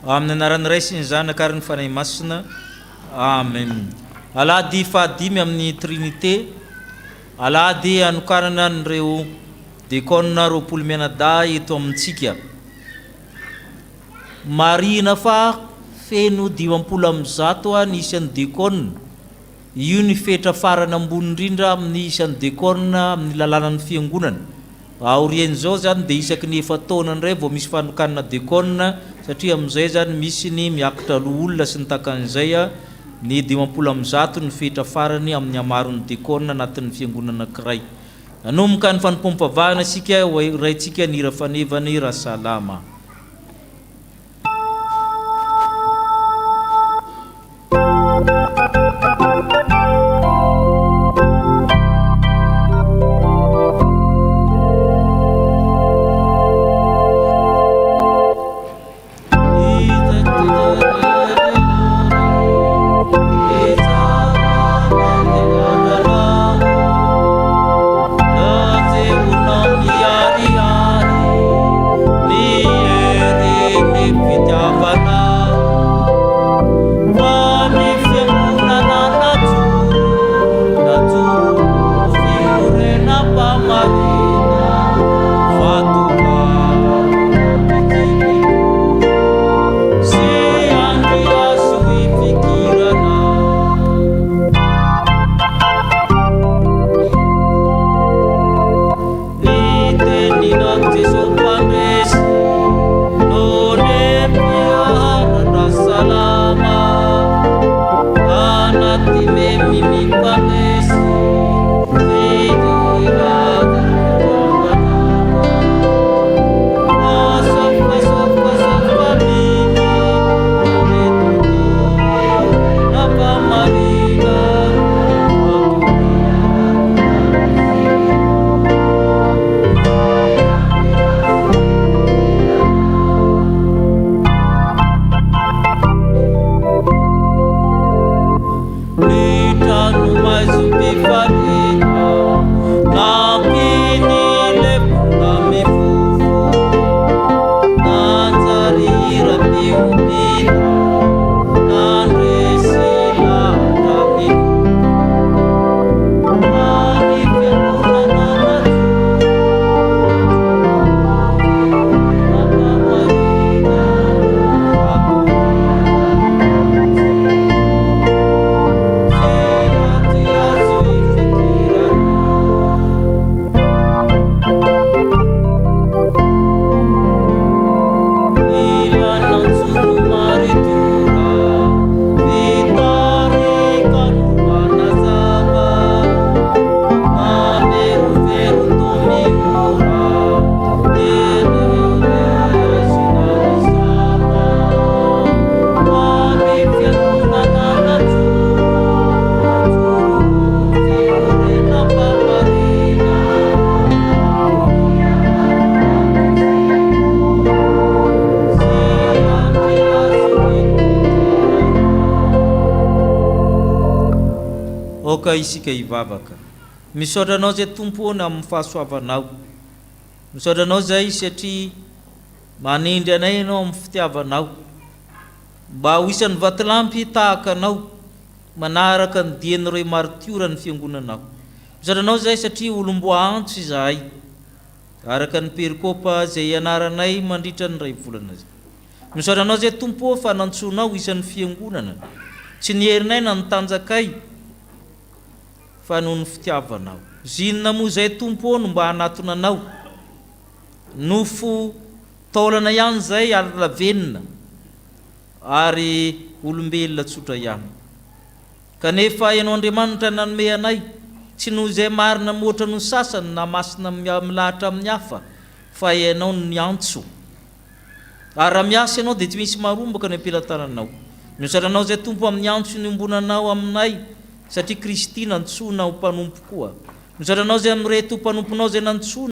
Amin'ny anaran'ny Ray sy ny Zanaka ary ny Fanahy Masina. Amen. Alahady fahadimy amin'ny Trinité. Alahady anokarana an'ireo dekona roapolo mianadahy eto amintsika. Marina fa feno 50 ny isan'ny dekona. Io ny fetra farany ambony indrindra amin'ny isan'ny dekona amin'ny lalànan'ny fiangonana. Aorian'izao zany dia isaky ny efa-taona indray vao misy fanokanana dekona, satria amin'izay zany misy ny miakatra olona sy ny takan'izay ny 50 ny fetra farany amin'ny amaron'ny dekona anatin'ny fiangonana anankiray. Nanomboka ny fanompom-pavahana sika raintsika ny hira fanevany Rasalama. Oka isika ivavaka. Misaotra anao zay tompony amin'ny fahasoavanao. Misaotra anao zay satria manindry anay ianao amin'ny fitiavanao. Mba ho isan'ny vatolampy tahaka anao, manaraka ny dian'ireo martiora ny fiangonanao. Misaotra anao zay satria olom-boa antso izahay, araka ny perikopa zay ianaranay mandritra ny ray volana zay. Misaotra anao zay tompo fa nantsonao isan'ny fiangonana, tsy ny herinay na ny tanjakay fa noho ny fitiavanao. Zinona moa zay tompo no mba hanatonanao, nofo taolana ihany zay alavenina ary olombelona tsotra ihany. Kanefa ianao Andriamanitra nanome anay, tsy noho izay marina moatra no sasany na masina milahatra amin'ny hafa, fa ianao ny antso. Ary raha miasa ianao dia tsy misy marombaka ny ampelantananao. Misaotra anao zay tompo amin'ny antso niombonanao aminay, satria Kristy nantsona ho mpanompo koa. Misaotra anao zay amin'ny reto mpanomponao zay nantsona